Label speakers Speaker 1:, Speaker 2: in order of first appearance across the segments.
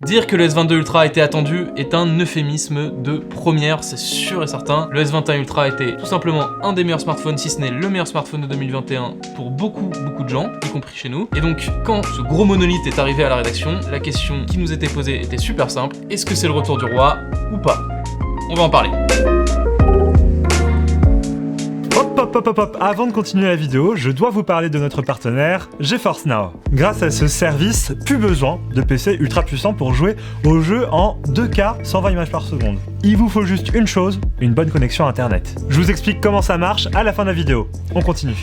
Speaker 1: Dire que le S22 Ultra était attendu est un euphémisme de première, c'est sûr et certain. Le S21 Ultra était tout simplement un des meilleurs smartphones, si ce n'est le meilleur smartphone de 2021 pour beaucoup de gens, y compris chez nous. Et donc, quand ce gros monolithe est arrivé à la rédaction, la question qui nous était posée était super simple. Est-ce que c'est le retour du roi ou pas? On va en parler.
Speaker 2: Hop, avant de continuer la vidéo, je dois vous parler de notre partenaire GeForce Now. Grâce à ce service, plus besoin de PC ultra puissant pour jouer aux jeux en 2K 120 images par seconde. Il vous faut juste une chose, une bonne connexion internet. Je vous explique comment ça marche à la fin de la vidéo. On continue.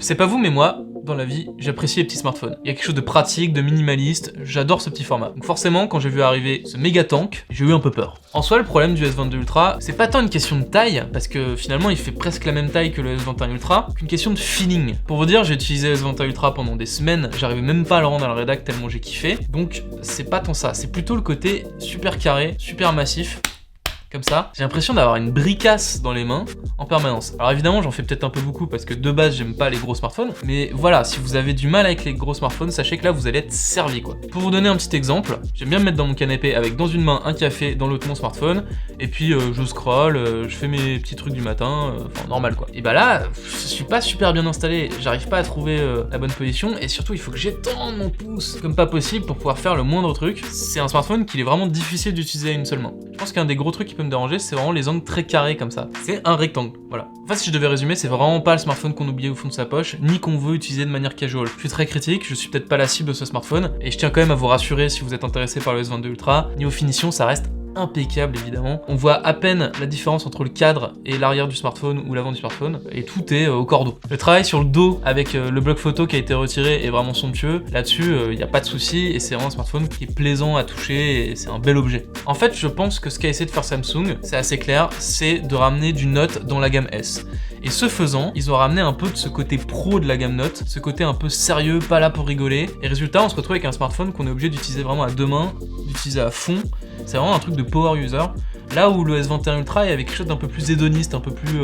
Speaker 1: C'est pas vous mais moi, dans la vie, j'apprécie les petits smartphones. Il y a quelque chose de pratique, de minimaliste, j'adore ce petit format. Donc forcément, quand j'ai vu arriver ce méga tank, j'ai eu un peu peur. En soi, le problème du S22 Ultra, c'est pas tant une question de taille, parce que finalement il fait presque la même taille que le S21 Ultra, qu'une question de feeling. Pour vous dire, j'ai utilisé le S21 Ultra pendant des semaines, j'arrivais même pas à le rendre à la rédac tellement j'ai kiffé, donc c'est pas tant ça, c'est plutôt le côté super carré, super massif. Comme ça, j'ai l'impression d'avoir une bricasse dans les mains en permanence. Alors évidemment, j'en fais peut-être un peu beaucoup parce que de base, j'aime pas les gros smartphones. Mais voilà, si vous avez du mal avec les gros smartphones, sachez que là, vous allez être servi quoi. Pour vous donner un petit exemple, j'aime bien me mettre dans mon canapé avec dans une main un café, dans l'autre mon smartphone. Et puis je scroll, je fais mes petits trucs du matin, enfin normal quoi. Et bah là, je suis pas super bien installé, j'arrive pas à trouver la bonne position. Et surtout, il faut que j'étende mon pouce comme pas possible pour pouvoir faire le moindre truc. C'est un smartphone qu'il est vraiment difficile d'utiliser à une seule main. Je pense qu'un des gros trucs qui peut me déranger, c'est vraiment les angles très carrés comme ça. C'est un rectangle, voilà. En fait, si je devais résumer, c'est vraiment pas le smartphone qu'on oublie au fond de sa poche, ni qu'on veut utiliser de manière casual. Je suis très critique, je suis peut-être pas la cible de ce smartphone, et je tiens quand même à vous rassurer si vous êtes intéressé par le S22 Ultra. Niveau finition, ça reste impeccable évidemment. On voit à peine la différence entre le cadre et l'arrière du smartphone ou l'avant du smartphone, et tout est au cordeau. Le travail sur le dos avec le bloc photo qui a été retiré est vraiment somptueux. Là-dessus, il n'y a pas de souci et c'est vraiment un smartphone qui est plaisant à toucher et c'est un bel objet. En fait, je pense que ce qu'a essayé de faire Samsung, c'est assez clair, c'est de ramener du Note dans la gamme S. Et ce faisant, ils ont ramené un peu de ce côté pro de la gamme Note, ce côté un peu sérieux, pas là pour rigoler. Et résultat, on se retrouve avec un smartphone qu'on est obligé d'utiliser vraiment à deux mains, d'utiliser à fond. C'est vraiment un truc de power user. Là où le S21 Ultra, il y avait quelque chose d'un peu plus hédoniste, un peu plus...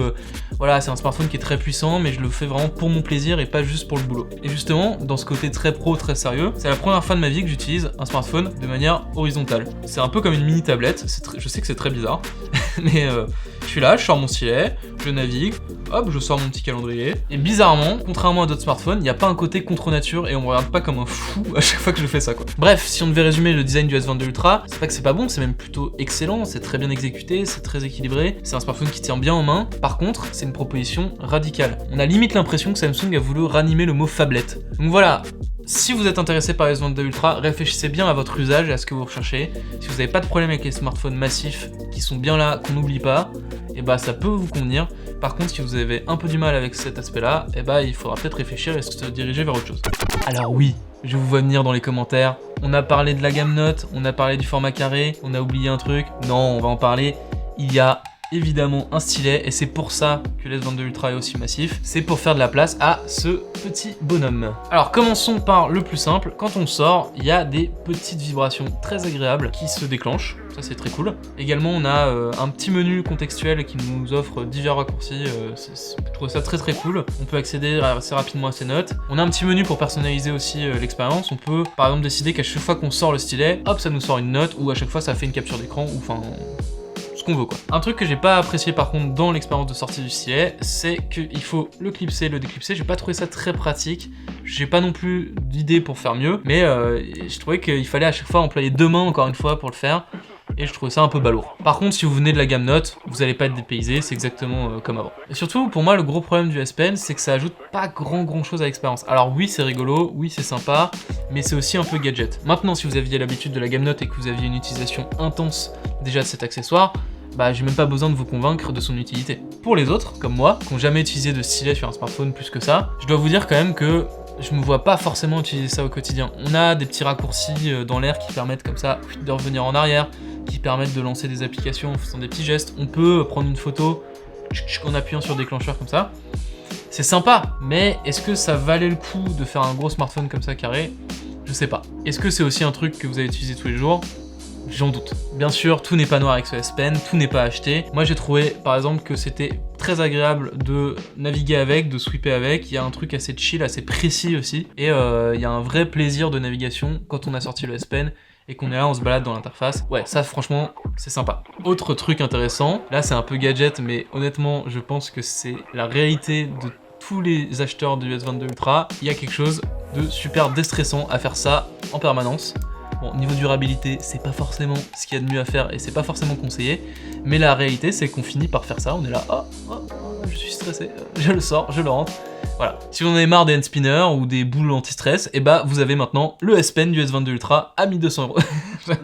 Speaker 1: voilà, c'est un smartphone qui est très puissant, mais je le fais vraiment pour mon plaisir et pas juste pour le boulot. Et justement, dans ce côté très pro, très sérieux, c'est la première fois de ma vie que j'utilise un smartphone de manière horizontale. C'est un peu comme une mini tablette, je sais que c'est très bizarre, mais je suis là, je sors mon stylet, je navigue, hop, je sors mon petit calendrier, et bizarrement, contrairement à d'autres smartphones, il n'y a pas un côté contre nature et on me regarde pas comme un fou à chaque fois que je fais ça quoi. Bref, si on devait résumer le design du S22 Ultra, c'est pas que c'est pas bon, c'est même plutôt excellent, c'est très bien exécuté, c'est très équilibré, c'est un smartphone qui tient bien en main. Par contre, c'est une proposition radicale. On a limite l'impression que Samsung a voulu ranimer le mot phablette. Donc voilà, si vous êtes intéressé par le S22 Ultra, réfléchissez bien à votre usage et à ce que vous recherchez. Si vous n'avez pas de problème avec les smartphones massifs qui sont bien là, qu'on n'oublie pas, et bah ça peut vous convenir. Par contre, si vous avez un peu du mal avec cet aspect-là, et bah il faudra peut-être réfléchir et se diriger vers autre chose. Alors oui, je vous vois venir dans les commentaires. On a parlé de la gamme Note, on a parlé du format carré, on a oublié un truc. Non, on va en parler. Il y a évidemment un stylet et c'est pour ça que le S22 Ultra est aussi massif. C'est pour faire de la place à ce petit bonhomme. Alors commençons par le plus simple. Quand on sort, il y a des petites vibrations très agréables qui se déclenchent. Ça c'est très cool. Également on a un petit menu contextuel qui nous offre divers raccourcis. Je trouve ça très cool. On peut accéder assez rapidement à ces notes. On a un petit menu pour personnaliser aussi l'expérience. On peut par exemple décider qu'à chaque fois qu'on sort le stylet, hop ça nous sort une note ou à chaque fois ça fait une capture d'écran ou enfin... qu'on veut quoi. Un truc que j'ai pas apprécié par contre dans l'expérience de sortie du stylet, c'est qu'il faut le clipser, le déclipser. J'ai pas trouvé ça très pratique. J'ai pas non plus d'idée pour faire mieux, mais je trouvais qu'il fallait à chaque fois employer deux mains encore une fois pour le faire. Et je trouvais ça un peu balourd. Par contre, si vous venez de la gamme Note, vous allez pas être dépaysé, c'est exactement comme avant. Et surtout, pour moi, le gros problème du S Pen, c'est que ça ajoute pas grand chose à l'expérience. Alors oui, c'est rigolo, oui, c'est sympa, mais c'est aussi un peu gadget. Maintenant, si vous aviez l'habitude de la gamme Note et que vous aviez une utilisation intense déjà de cet accessoire, bah j'ai même pas besoin de vous convaincre de son utilité. Pour les autres, comme moi, qui n'ont jamais utilisé de stylet sur un smartphone plus que ça, je dois vous dire quand même que je me vois pas forcément utiliser ça au quotidien. On a des petits raccourcis dans l'air qui permettent comme ça de revenir en arrière, qui permettent de lancer des applications en faisant des petits gestes. On peut prendre une photo en appuyant sur déclencheur comme ça. C'est sympa, mais est-ce que ça valait le coup de faire un gros smartphone comme ça carré? Je sais pas. Est-ce que c'est aussi un truc que vous allez utiliser tous les jours? J'en doute. Bien sûr, tout n'est pas noir avec ce S Pen, tout n'est pas acheté. Moi j'ai trouvé par exemple que c'était très agréable de naviguer avec, de sweeper avec. Il y a un truc assez chill, assez précis aussi. Et il y a un vrai plaisir de navigation quand on a sorti le S Pen et qu'on est là, on se balade dans l'interface. Ouais, ça franchement, c'est sympa. Autre truc intéressant, là c'est un peu gadget, mais honnêtement, je pense que c'est la réalité de tous les acheteurs du S22 Ultra. Il y a quelque chose de super déstressant à faire ça en permanence. Bon, niveau durabilité, c'est pas forcément ce qu'il y a de mieux à faire et c'est pas forcément conseillé, mais la réalité c'est qu'on finit par faire ça, on est là, je suis stressé, je le sors, je le rentre. Voilà. Si vous en avez marre des hand spinners ou des boules anti-stress, et bah vous avez maintenant le S Pen du S22 Ultra à 1200 €.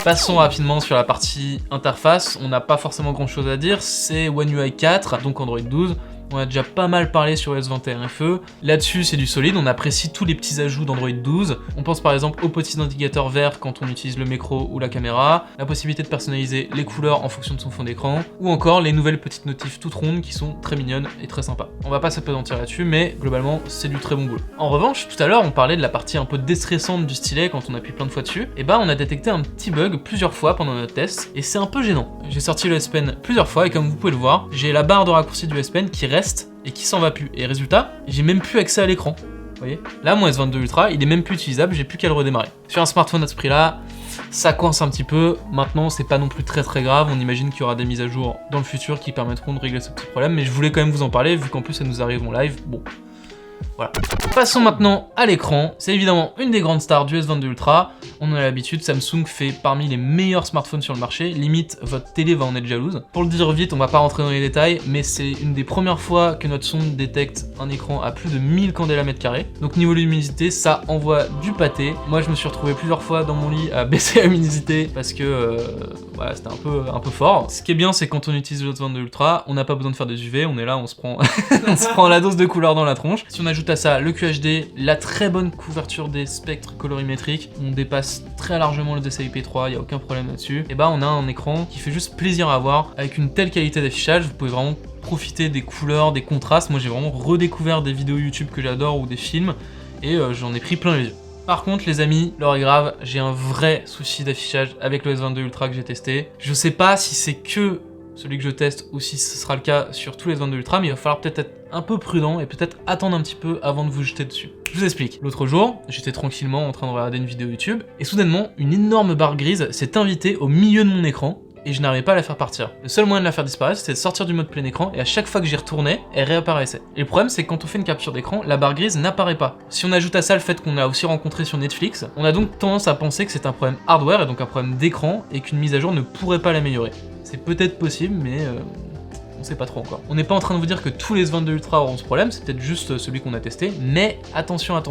Speaker 1: Passons rapidement sur la partie interface, on n'a pas forcément grand chose à dire, c'est One UI 4, donc Android 12. On a déjà pas mal parlé sur S21 FE. Là-dessus, c'est du solide, on apprécie tous les petits ajouts d'Android 12. On pense par exemple aux petits indicateurs verts quand on utilise le macro ou la caméra, la possibilité de personnaliser les couleurs en fonction de son fond d'écran, ou encore les nouvelles petites notifs toutes rondes qui sont très mignonnes et très sympas. On va pas s'apesantir là-dessus, mais globalement, c'est du très bon boulot. En revanche, tout à l'heure, on parlait de la partie un peu déstressante du stylet quand on appuie plein de fois dessus. Et bah, on a détecté un petit bug plusieurs fois pendant notre test, et c'est un peu gênant. J'ai sorti le S Pen plusieurs fois, et comme vous pouvez le voir, j'ai la barre de raccourci du S Pen qui reste et qui s'en va plus. Et résultat, j'ai même plus accès à l'écran. Vous voyez ? Là, mon S22 Ultra, il est même plus utilisable, j'ai plus qu'à le redémarrer. Sur un smartphone à ce prix-là, ça coince un petit peu. Maintenant, c'est pas non plus très grave. On imagine qu'il y aura des mises à jour dans le futur qui permettront de régler ce petit problème. Mais je voulais quand même vous en parler, vu qu'en plus ça nous arrive en live. Bon. Voilà. Passons maintenant à l'écran. C'est évidemment une des grandes stars du S22 Ultra. On en a l'habitude, Samsung fait parmi les meilleurs smartphones sur le marché. Limite, votre télé va en être jalouse. Pour le dire vite, on va pas rentrer dans les détails, mais c'est une des premières fois que notre sonde détecte un écran à plus de 1000 candela mètre carré. Donc niveau luminosité, ça envoie du pâté. Moi, je me suis retrouvé plusieurs fois dans mon lit à baisser la luminosité parce que voilà, c'était un peu fort. Ce qui est bien, c'est quand on utilise le S22 Ultra, on n'a pas besoin de faire des UV, on est là, on se prend, on se prend la dose de couleur dans la tronche. Si on ajoute à ça le QHD, la très bonne couverture des spectres colorimétriques, on dépasse très largement le DCI P3, il n'y a aucun problème là-dessus. Et bah on a un écran qui fait juste plaisir à voir, avec une telle qualité d'affichage, vous pouvez vraiment profiter des couleurs, des contrastes. Moi j'ai vraiment redécouvert des vidéos YouTube que j'adore ou des films, et j'en ai pris plein les yeux. Par contre les amis, l'heure est grave, j'ai un vrai souci d'affichage avec le S22 Ultra que j'ai testé. Je sais pas si c'est que celui que je teste ou si ce sera le cas sur tous les S22 Ultra, mais il va falloir peut-être être un peu prudent et peut-être attendre un petit peu avant de vous jeter dessus. Je vous explique. L'autre jour, j'étais tranquillement en train de regarder une vidéo YouTube et soudainement, une énorme barre grise s'est invitée au milieu de mon écran et je n'arrivais pas à la faire partir. Le seul moyen de la faire disparaître, c'était de sortir du mode plein écran et à chaque fois que j'y retournais, elle réapparaissait. Et le problème, c'est que quand on fait une capture d'écran, la barre grise n'apparaît pas. Si on ajoute à ça le fait qu'on a aussi rencontré sur Netflix, on a donc tendance à penser que c'est un problème hardware et donc un problème d'écran et qu'une mise à jour ne pourrait pas l'améliorer. C'est peut-être possible, mais on sait pas trop encore. On n'est pas en train de vous dire que tous les S22 Ultra auront ce problème, c'est peut-être juste celui qu'on a testé, mais attention,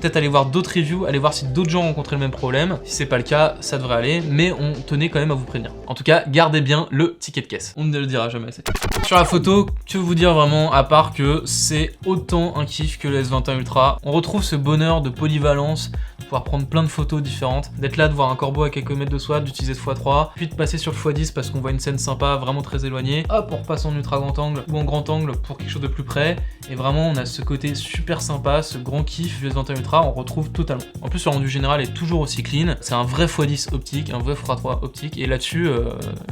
Speaker 1: peut-être aller voir d'autres reviews, aller voir si d'autres gens ont rencontré le même problème. Si c'est pas le cas, ça devrait aller, mais on tenait quand même à vous prévenir. En tout cas, gardez bien le ticket de caisse. On ne le dira jamais assez. Sur la photo, que vous dire vraiment, à part que c'est autant un kiff que le S21 Ultra. On retrouve ce bonheur de polyvalence, de pouvoir prendre plein de photos différentes, d'être là, de voir un corbeau à quelques mètres de soi, d'utiliser ce x3, puis de passer sur le x10 parce qu'on voit une scène sympa, vraiment très éloignée. Hop, on repasse en ultra grand angle ou en grand angle pour quelque chose de plus près. Et vraiment, on a ce côté super sympa, ce grand kiff du S21 Ultra, on retrouve totalement. En plus, le rendu général est toujours aussi clean. C'est un vrai x10 optique, un vrai x3 optique. Et là-dessus,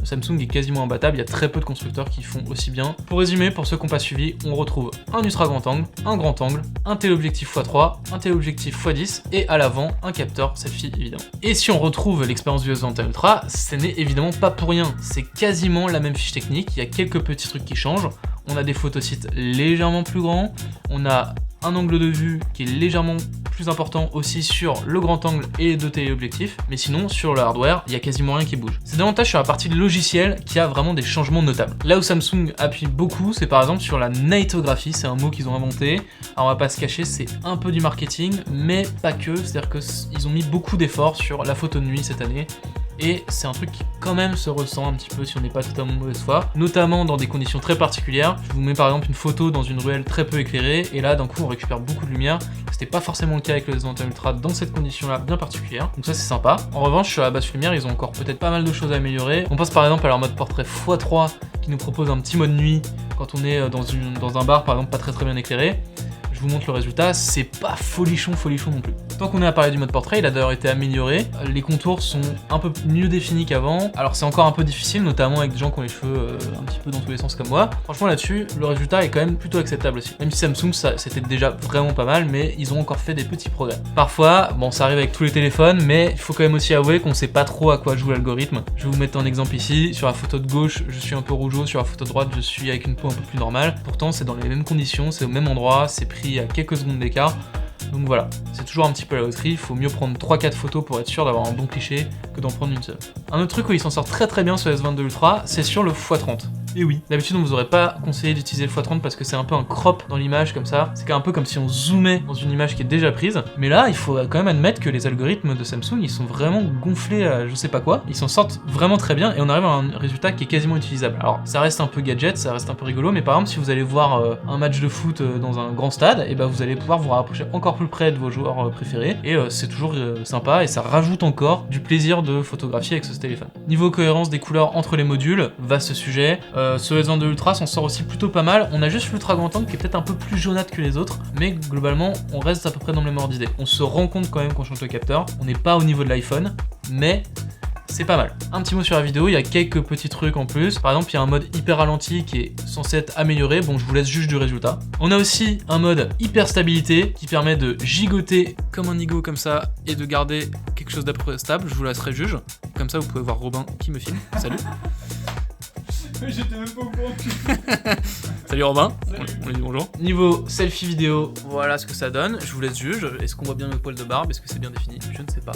Speaker 1: Samsung est quasiment imbattable. Il y a très peu de constructeurs qui font aussi bien. Pour résumer, pour ceux qui n'ont pas suivi, on retrouve un ultra grand angle, un téléobjectif x3, un téléobjectif x10 et à l'avant, un capteur selfie évidemment. Et si on retrouve l'expérience du S21 Ultra, ce n'est évidemment pas pour rien. C'est quasiment la même fiche technique. Il y a quelques petits trucs qui changent. On a des photosites légèrement plus grands, on a un angle de vue qui est légèrement plus important aussi sur le grand angle et les deux téléobjectifs, mais sinon sur le hardware, il y a quasiment rien qui bouge. C'est davantage sur la partie logicielle qui a vraiment des changements notables. Là où Samsung appuie beaucoup, c'est par exemple sur la nightographie, c'est un mot qu'ils ont inventé. Alors on va pas se cacher, c'est un peu du marketing, mais pas que, c'est-à-dire qu'ils ont mis beaucoup d'efforts sur la photo de nuit cette année. Et c'est un truc qui quand même se ressent un petit peu si on n'est pas totalement mauvaise foi, notamment dans des conditions très particulières. Je vous mets par exemple une photo dans une ruelle très peu éclairée, et là d'un coup on récupère beaucoup de lumière. C'était pas forcément le cas avec le S21 Ultra dans cette condition-là bien particulière, donc ça c'est sympa. En revanche, sur la basse lumière, ils ont encore peut-être pas mal de choses à améliorer. On passe par exemple à leur mode portrait x3 qui nous propose un petit mode nuit quand on est dans un bar par exemple pas très bien éclairé. je vous montre le résultat, c'est pas folichon non plus. Tant qu'on est à parler du mode portrait, il a d'ailleurs été amélioré, les contours sont un peu mieux définis qu'avant, alors c'est encore un peu difficile, notamment avec des gens qui ont les cheveux un petit peu dans tous les sens comme moi. Franchement là-dessus, le résultat est quand même plutôt acceptable aussi. Même si Samsung, c'était déjà vraiment pas mal, mais ils ont encore fait des petits progrès. Parfois, bon ça arrive avec tous les téléphones, mais il faut quand même aussi avouer qu'on sait pas trop à quoi joue l'algorithme. Je vais vous mettre un exemple ici, sur la photo de gauche, je suis un peu rougeau, sur la photo de droite, je suis avec une peau un peu plus normale. Pourtant, c'est dans les mêmes conditions, c'est au même endroit, c'est pris à quelques secondes d'écart. Donc voilà, c'est toujours un petit peu la loterie, il faut mieux prendre 3-4 photos pour être sûr d'avoir un bon cliché que d'en prendre une seule. Un autre truc où il s'en sort très bien sur le S22 Ultra, c'est sur le x30. Et oui, d'habitude on vous aurait pas conseillé d'utiliser le x30 parce que c'est un peu un crop dans l'image comme ça, c'est un peu comme si on zoomait dans une image qui est déjà prise, mais là il faut quand même admettre que les algorithmes de Samsung ils sont vraiment gonflés à je sais pas quoi, ils s'en sortent vraiment très bien et on arrive à un résultat qui est quasiment utilisable. Alors ça reste un peu gadget, ça reste un peu rigolo, mais par exemple si vous allez voir un match de foot dans un grand stade, et ben vous allez pouvoir vous rapprocher encore plus près de vos joueurs préférés et c'est toujours sympa et ça rajoute encore du plaisir de photographier avec ce téléphone. Niveau cohérence des couleurs entre les modules, vaste sujet. Ce S22 Ultra s'en sort aussi plutôt pas mal. On a juste l'ultra grand angle qui est peut-être un peu plus jaunâtre que les autres, mais globalement on reste à peu près dans le même ordre d'idée. On se rend compte quand même qu'on change le capteur, on n'est pas au niveau de l'iPhone, mais c'est pas mal. Un petit mot sur la vidéo, il y a quelques petits trucs en plus. Par exemple, il y a un mode hyper ralenti qui est censé être amélioré. Bon, je vous laisse juge du résultat. On a aussi un mode hyper stabilité qui permet de gigoter comme un nigo comme ça et de garder quelque chose d'à peu près stable. Je vous laisserai juge. Comme ça, vous pouvez voir Robin qui me filme. Salut.
Speaker 3: J'étais même pas au courant.
Speaker 1: Salut Robin.
Speaker 3: Salut.
Speaker 1: On lui dit bonjour. Niveau selfie vidéo, voilà ce que ça donne. Je vous laisse juge. Est-ce qu'on voit bien mes poils de barbe? Est-ce que c'est bien défini? Je ne sais pas.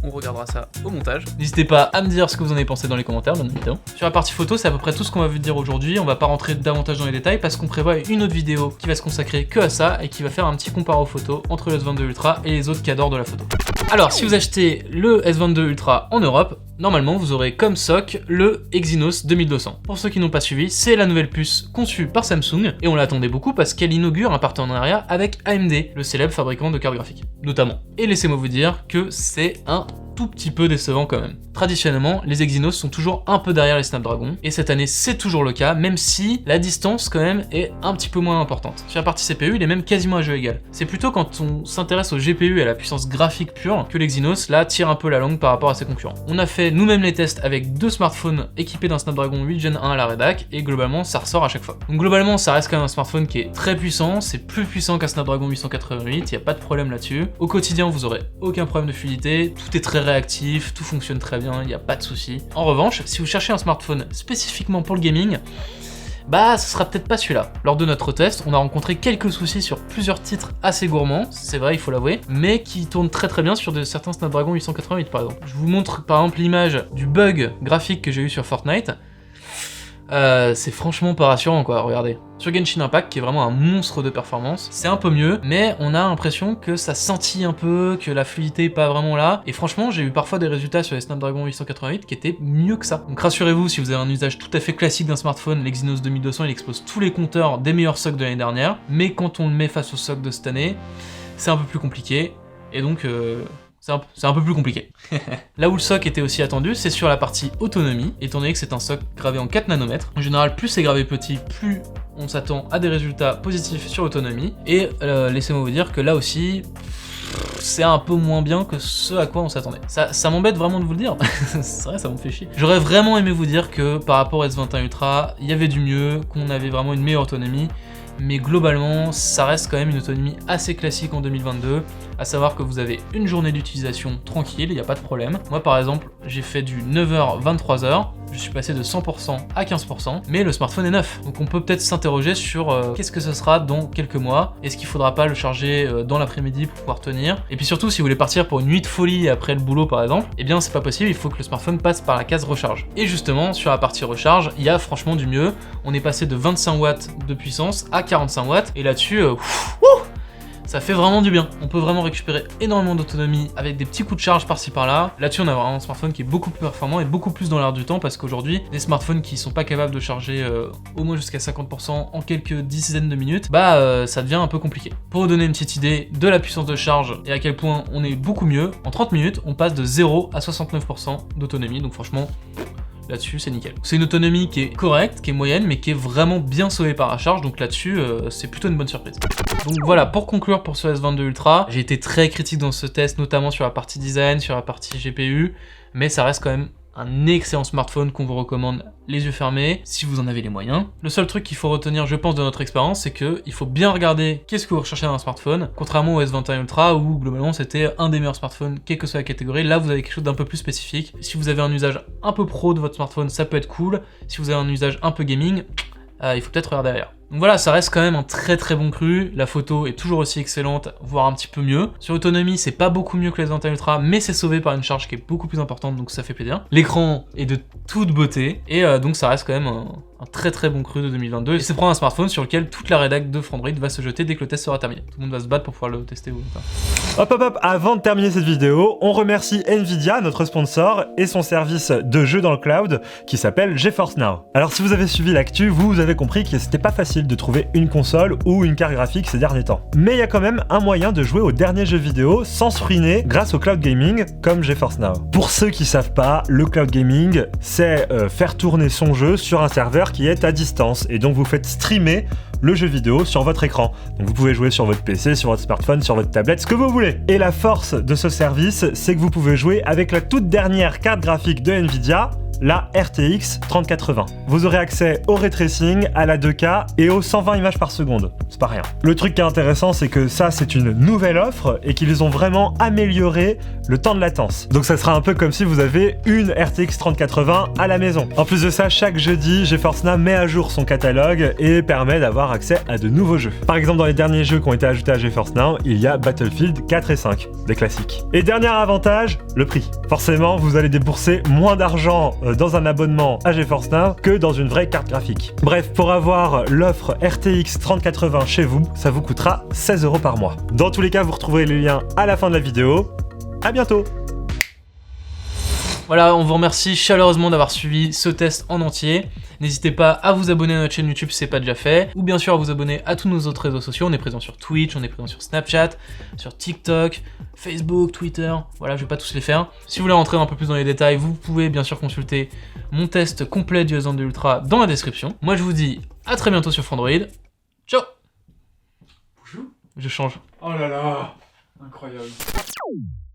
Speaker 1: On regardera ça au montage. N'hésitez pas à me dire ce que vous en avez pensé dans les commentaires, bien évidemment. Sur la partie photo, c'est à peu près tout ce qu'on va vous dire aujourd'hui. On va pas rentrer davantage dans les détails parce qu'on prévoit une autre vidéo qui va se consacrer que à ça et qui va faire un petit comparo photo entre le S22 Ultra et les autres cadors de la photo. Alors, si vous achetez le S22 Ultra en Europe, normalement vous aurez comme soc le Exynos 2200. Pour ceux qui n'ont pas suivi, c'est la nouvelle puce conçue par Samsung et on l'attendait beaucoup parce qu'elle inaugure un partenariat avec AMD, le célèbre fabricant de cartes graphiques, notamment. Et laissez-moi vous dire que c'est un tout petit peu décevant quand même. Traditionnellement, les Exynos sont toujours un peu derrière les Snapdragon, et cette année c'est toujours le cas, même si la distance quand même est un petit peu moins importante. Sur la partie CPU, il est même quasiment à jeu égal. C'est plutôt quand on s'intéresse au GPU et à la puissance graphique pure que l'Exynos là tire un peu la langue par rapport à ses concurrents. On a fait nous-mêmes les tests avec 2 smartphones équipés d'un Snapdragon 8 Gen 1 à la rédac, et globalement ça ressort à chaque fois. Donc globalement ça reste quand même un smartphone qui est très puissant, c'est plus puissant qu'un Snapdragon 888, il n'y a pas de problème là-dessus. Au quotidien vous aurez aucun problème de fluidité, tout est très réactif, tout fonctionne très bien, il n'y a pas de souci. En revanche, si vous cherchez un smartphone spécifiquement pour le gaming, bah ce sera peut-être pas celui-là. Lors de notre test, on a rencontré quelques soucis sur plusieurs titres assez gourmands, c'est vrai, il faut l'avouer, mais qui tournent très bien sur certains Snapdragon 888 par exemple. Je vous montre par exemple l'image du bug graphique que j'ai eu sur Fortnite. C'est franchement pas rassurant quoi, regardez. Sur Genshin Impact, qui est vraiment un monstre de performance, c'est un peu mieux, mais on a l'impression que ça scintille un peu, que la fluidité est pas vraiment là, et franchement j'ai eu parfois des résultats sur les Snapdragon 888 qui étaient mieux que ça. Donc rassurez-vous, si vous avez un usage tout à fait classique d'un smartphone, l'Exynos 2200 il expose tous les compteurs des meilleurs socs de l'année dernière, mais quand on le met face au soc de cette année, c'est un peu plus compliqué, et donc c'est un peu plus compliqué. Là où le SoC était aussi attendu, c'est sur la partie autonomie, étant donné que c'est un SoC gravé en 4 nanomètres. En général, plus c'est gravé petit, plus on s'attend à des résultats positifs sur l'autonomie. Et laissez-moi vous dire que là aussi, c'est un peu moins bien que ce à quoi on s'attendait. Ça m'embête vraiment de vous le dire, c'est vrai, ça me fait chier. J'aurais vraiment aimé vous dire que par rapport au S21 Ultra, il y avait du mieux, qu'on avait vraiment une meilleure autonomie, mais globalement, ça reste quand même une autonomie assez classique en 2022, à savoir que vous avez une journée d'utilisation tranquille, il n'y a pas de problème. Moi par exemple, j'ai fait du 9h, 23h, je suis passé de 100% à 15%, mais le smartphone est neuf. Donc on peut peut-être s'interroger sur qu'est-ce que ce sera dans quelques mois, est-ce qu'il faudra pas le charger dans l'après-midi pour pouvoir tenir, et puis surtout si vous voulez partir pour une nuit de folie après le boulot par exemple, eh bien c'est pas possible, il faut que le smartphone passe par la case recharge. Et justement, sur la partie recharge, il y a franchement du mieux, on est passé de 25 watts de puissance à 45 watts, et là-dessus, ça fait vraiment du bien. On peut vraiment récupérer énormément d'autonomie avec des petits coups de charge par-ci par-là. Là-dessus, on a vraiment un smartphone qui est beaucoup plus performant et beaucoup plus dans l'air du temps, parce qu'aujourd'hui, les smartphones qui sont pas capables de charger au moins jusqu'à 50% en quelques dizaines de minutes, bah ça devient un peu compliqué. Pour vous donner une petite idée de la puissance de charge et à quel point on est beaucoup mieux, en 30 minutes, on passe de 0 à 69% d'autonomie, donc franchement, là-dessus c'est nickel. C'est une autonomie qui est correcte, qui est moyenne, mais qui est vraiment bien sauvée par la charge, donc là-dessus c'est plutôt une bonne surprise. Donc voilà, pour conclure pour ce S22 Ultra, j'ai été très critique dans ce test, notamment sur la partie design, sur la partie GPU, mais ça reste quand même un excellent smartphone qu'on vous recommande les yeux fermés, si vous en avez les moyens. Le seul truc qu'il faut retenir, je pense, de notre expérience, c'est qu'il faut bien regarder qu'est-ce que vous recherchez dans un smartphone, contrairement au S21 Ultra, où globalement c'était un des meilleurs smartphones, quelle que soit la catégorie. Là, vous avez quelque chose d'un peu plus spécifique. Si vous avez un usage un peu pro de votre smartphone, ça peut être cool. Si vous avez un usage un peu gaming, il faut peut-être regarder derrière. Donc voilà, ça reste quand même un très très bon cru, la photo est toujours aussi excellente, voire un petit peu mieux. Sur l'autonomie, c'est pas beaucoup mieux que les S21 Ultra, mais c'est sauvé par une charge qui est beaucoup plus importante, donc ça fait plaisir. L'écran est de toute beauté, et donc ça reste quand même un très très bon cru de 2022, et c'est prendre un smartphone sur lequel toute la rédac de Frandroid va se jeter dès que le test sera terminé. Tout le monde va se battre pour pouvoir le tester ou pas.
Speaker 2: Hop hop hop, avant de terminer cette vidéo, on remercie Nvidia, notre sponsor, et son service de jeu dans le cloud qui s'appelle GeForce Now. Alors si vous avez suivi l'actu, vous avez compris que c'était pas facile de trouver une console ou une carte graphique ces derniers temps. Mais il y a quand même un moyen de jouer aux derniers jeux vidéo sans se ruiner grâce au cloud gaming comme GeForce Now. Pour ceux qui savent pas, le cloud gaming, c'est faire tourner son jeu sur un serveur qui est à distance, et donc vous faites streamer le jeu vidéo sur votre écran. Donc vous pouvez jouer sur votre PC, sur votre smartphone, sur votre tablette, ce que vous voulez. Et la force de ce service, c'est que vous pouvez jouer avec la toute dernière carte graphique de Nvidia, la RTX 3080. Vous aurez accès au ray tracing, à la 2K et aux 120 images par seconde. C'est pas rien. Le truc qui est intéressant, c'est que ça, c'est une nouvelle offre et qu'ils ont vraiment amélioré le temps de latence. Donc ça sera un peu comme si vous avez une RTX 3080 à la maison. En plus de ça, chaque jeudi, GeForce Now met à jour son catalogue et permet d'avoir accès à de nouveaux jeux. Par exemple, dans les derniers jeux qui ont été ajoutés à GeForce Now, il y a Battlefield 4 et 5, des classiques. Et dernier avantage, le prix. Forcément, vous allez débourser moins d'argent dans un abonnement à GeForce Now que dans une vraie carte graphique. Bref, pour avoir l'offre RTX 3080 chez vous, ça vous coûtera 16 € par mois. Dans tous les cas, vous retrouverez les liens à la fin de la vidéo. À bientôt!
Speaker 1: Voilà, on vous remercie chaleureusement d'avoir suivi ce test en entier. N'hésitez pas à vous abonner à notre chaîne YouTube si c'est pas déjà fait, ou bien sûr à vous abonner à tous nos autres réseaux sociaux. On est présent sur Twitch, on est présent sur Snapchat, sur TikTok, Facebook, Twitter, voilà, je vais pas tous les faire. Si vous voulez rentrer un peu plus dans les détails, vous pouvez bien sûr consulter mon test complet du S22 Ultra dans la description. Moi je vous dis à très bientôt sur Frandroid. Ciao!
Speaker 3: Bonjour.
Speaker 1: Je change.
Speaker 3: Oh là là, incroyable.